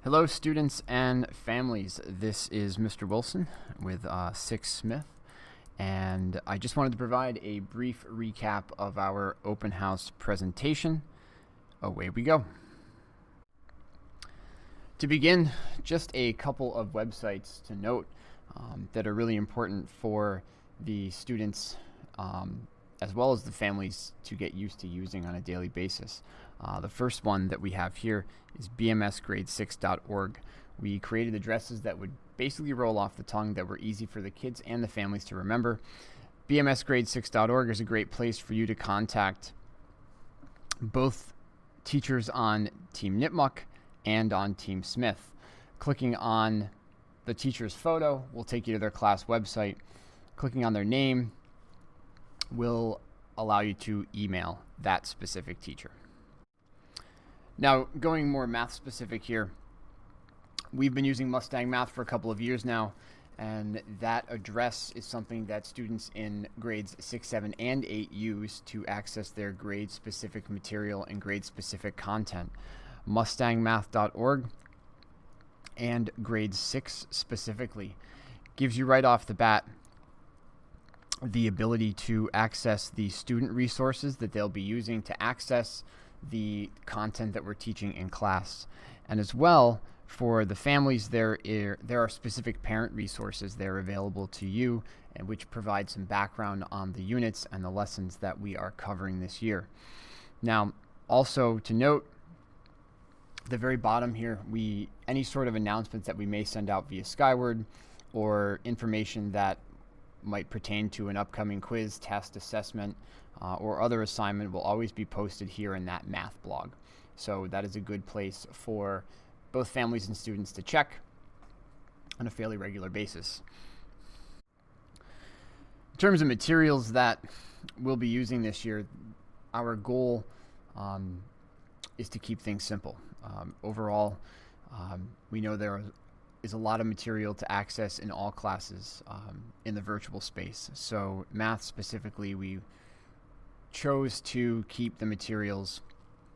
Hello, students and families. This is Mr. Wilson with 6 Smith, and I just wanted to provide a brief recap of our open house presentation. Away we go. To begin, just a couple of websites to note that are really important for the students as well as the families to get used to using on a daily basis. The first one that we have here is bmsgrade6.org. We created addresses that would basically roll off the tongue, that were easy for the kids and the families to remember. bmsgrade6.org is a great place for you to contact both teachers on Team Nipmuc and on Team Smith. Clicking on the teacher's photo will take you to their class website. Clicking on their name will allow you to email that specific teacher. Now, going more math specific here, we've been using Mustang Math for a couple of years now, and that address is something that students in grades 6, 7, and 8 use to access their grade-specific material and grade-specific content. MustangMath.org and grade 6 specifically gives you right off the bat the ability to access the student resources that they'll be using to access the content that we're teaching in class. And as well, for the families, there are specific parent resources there available to you, and which provide some background on the units and the lessons that we are covering this year. Now, also to note, the very bottom here, any sort of announcements that we may send out via Skyward or information that might pertain to an upcoming quiz, test, assessment, or other assignment will always be posted here in that math blog. So that is a good place for both families and students to check on a fairly regular basis. In terms of materials that we'll be using this year, our goal is to keep things simple. Overall, we know there is a lot of material to access in all classes in the virtual space. So math specifically, we chose to keep the materials,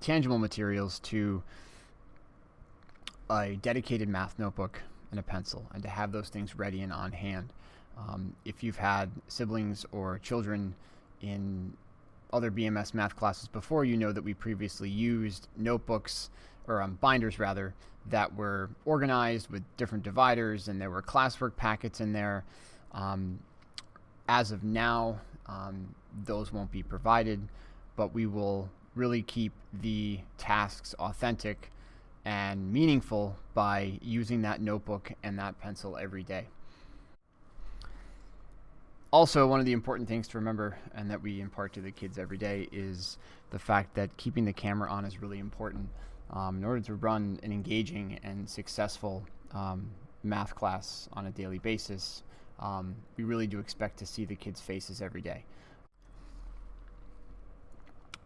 tangible materials, to a dedicated math notebook and a pencil, and to have those things ready and on hand. If you've had siblings or children in other BMS math classes before, you know that we previously used notebooks, or binders rather, that were organized with different dividers, and there were classwork packets in there. As of now, those won't be provided, but we will really keep the tasks authentic and meaningful by using that notebook and that pencil every day. Also, one of the important things to remember, and that we impart to the kids every day, is the fact that keeping the camera on is really important. In order to run an engaging and successful math class on a daily basis, we really do expect to see the kids' faces every day.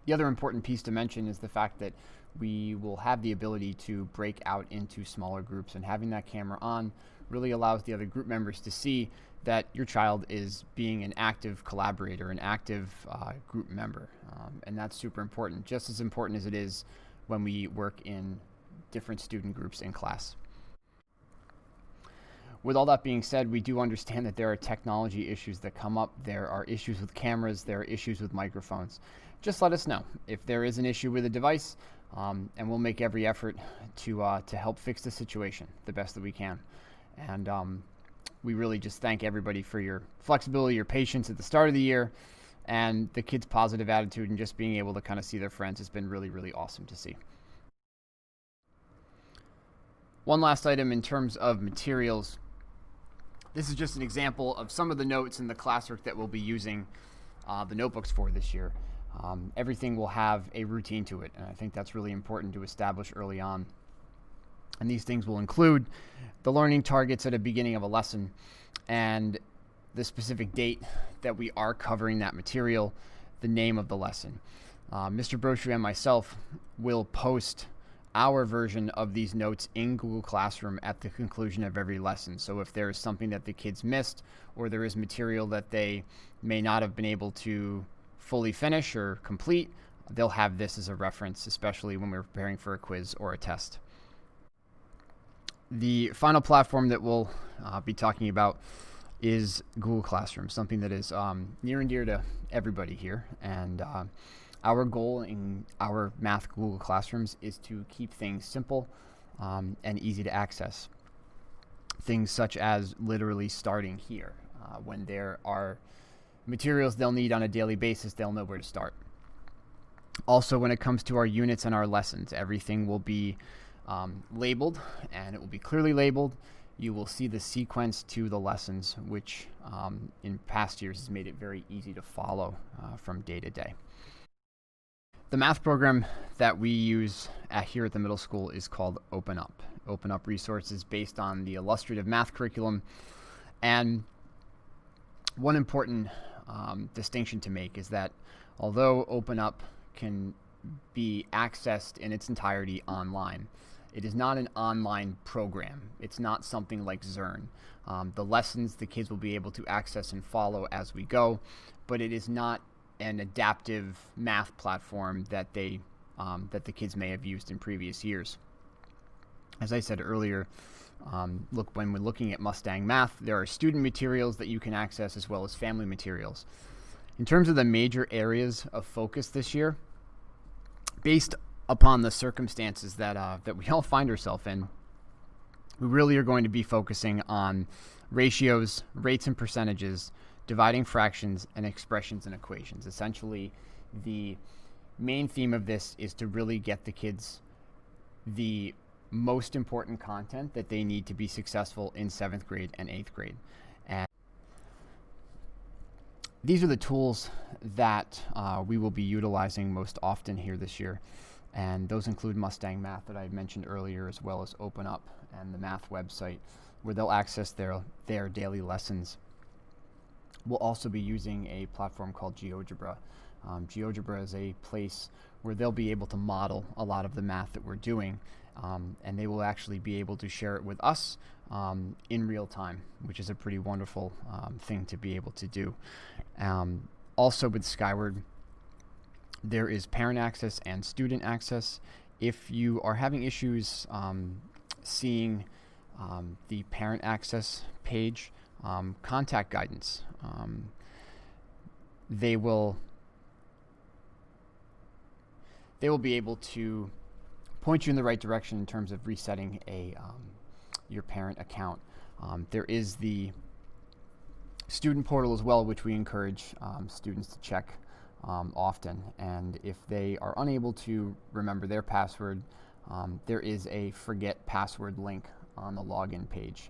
The other important piece to mention is the fact that we will have the ability to break out into smaller groups, and having that camera on really allows the other group members to see that your child is being an active collaborator, an active group member. And that's super important, just as important as it is when we work in different student groups in class. With all that being said, we do understand that there are technology issues that come up. There are issues with cameras, there are issues with microphones. Just let us know if there is an issue with a device, and we'll make every effort to help fix the situation the best that we can. And we really just thank everybody for your flexibility, your patience at the start of the year, and the kids' positive attitude, and just being able to kind of see their friends has been really, really awesome to see. One last item in terms of materials. This is just an example of some of the notes in the classwork that we'll be using the notebooks for this year. Everything will have a routine to it, and I think that's really important to establish early on. And these things will include the learning targets at the beginning of a lesson, and the specific date that we are covering that material, the name of the lesson. Mr. Brochu and myself will post our version of these notes in Google Classroom at the conclusion of every lesson. So if there is something that the kids missed, or there is material that they may not have been able to fully finish or complete, they'll have this as a reference, especially when we're preparing for a quiz or a test. The final platform that we'll be talking about is Google Classroom, something that is near and dear to everybody here. And our goal in our math Google Classrooms is to keep things simple and easy to access. Things such as literally starting here. When there are materials they'll need on a daily basis, they'll know where to start. Also, when it comes to our units and our lessons, everything will be labeled, and it will be clearly labeled. You will see the sequence to the lessons, which in past years has made it very easy to follow from day to day. The math program that we use here at the middle school is called Open Up. Open Up resources based on the illustrative math curriculum. And one important distinction to make is that although Open Up can be accessed in its entirety online, it is not an online program. It's not something like Zern. The lessons the kids will be able to access and follow as we go, but it is not an adaptive math platform that the kids may have used in previous years. As I said earlier, when we're looking at Mustang Math, there are student materials that you can access as well as family materials. In terms of the major areas of focus this year, based upon the circumstances that we all find ourselves in, we really are going to be focusing on ratios, rates and percentages, dividing fractions, and expressions and equations. Essentially, the main theme of this is to really get the kids the most important content that they need to be successful in 7th grade and 8th grade. And these are the tools that we will be utilizing most often here this year. And those include Mustang Math that I mentioned earlier, as well as Open Up and the math website, where they'll access their daily lessons. We'll also be using a platform called GeoGebra. GeoGebra is a place where they'll be able to model a lot of the math that we're doing, and they will actually be able to share it with us in real time, which is a pretty wonderful thing to be able to do. Also with Skyward, there is parent access and student access. If you are having issues seeing the parent access page, contact guidance. They will be able to point you in the right direction in terms of resetting your parent account. There is the student portal as well, which we encourage students to check often. And if they are unable to remember their password, there is a forget password link on the login page.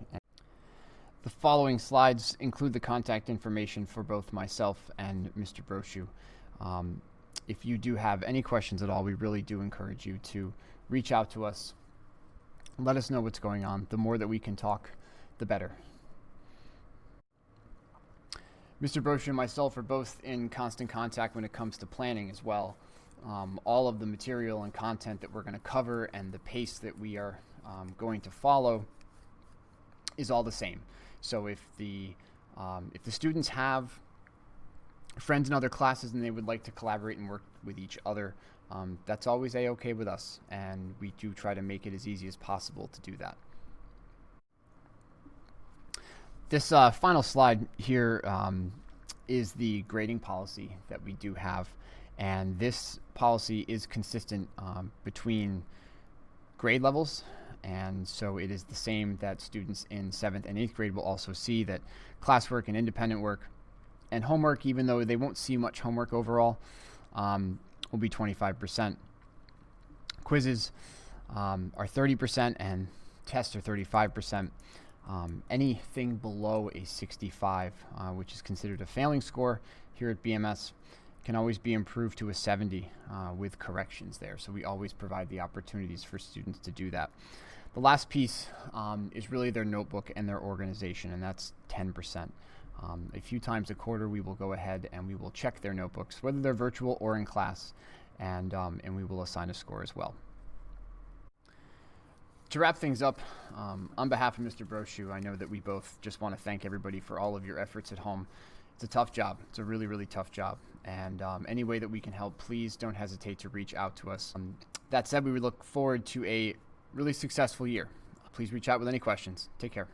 The following slides include the contact information for both myself and Mr. Brochu. If you do have any questions at all, we really do encourage you to reach out to us. Let us know what's going on. The more that we can talk, the better. Mr. Brochu and myself are both in constant contact when it comes to planning as well. All of the material and content that we're going to cover and the pace that we are going to follow is all the same. So if the students have friends in other classes and they would like to collaborate and work with each other, that's always a-okay with us, and we do try to make it as easy as possible to do that. This final slide here is the grading policy that we do have, and this policy is consistent between grade levels, and so it is the same that students in 7th and 8th grade will also see, that classwork and independent work and homework, even though they won't see much homework overall, will be 25%. Quizzes are 30% and tests are 35%. Anything below a 65, which is considered a failing score here at BMS, can always be improved to a 70 with corrections there. So we always provide the opportunities for students to do that. The last piece is really their notebook and their organization, and that's 10%. A few times a quarter, we will go ahead and we will check their notebooks, whether they're virtual or in class, and we will assign a score as well. To wrap things up, on behalf of Mr. Brochu, I know that we both just want to thank everybody for all of your efforts at home. It's a tough job. It's a really, really tough job. And any way that we can help, please don't hesitate to reach out to us. That said, we look forward to a really successful year. Please reach out with any questions. Take care.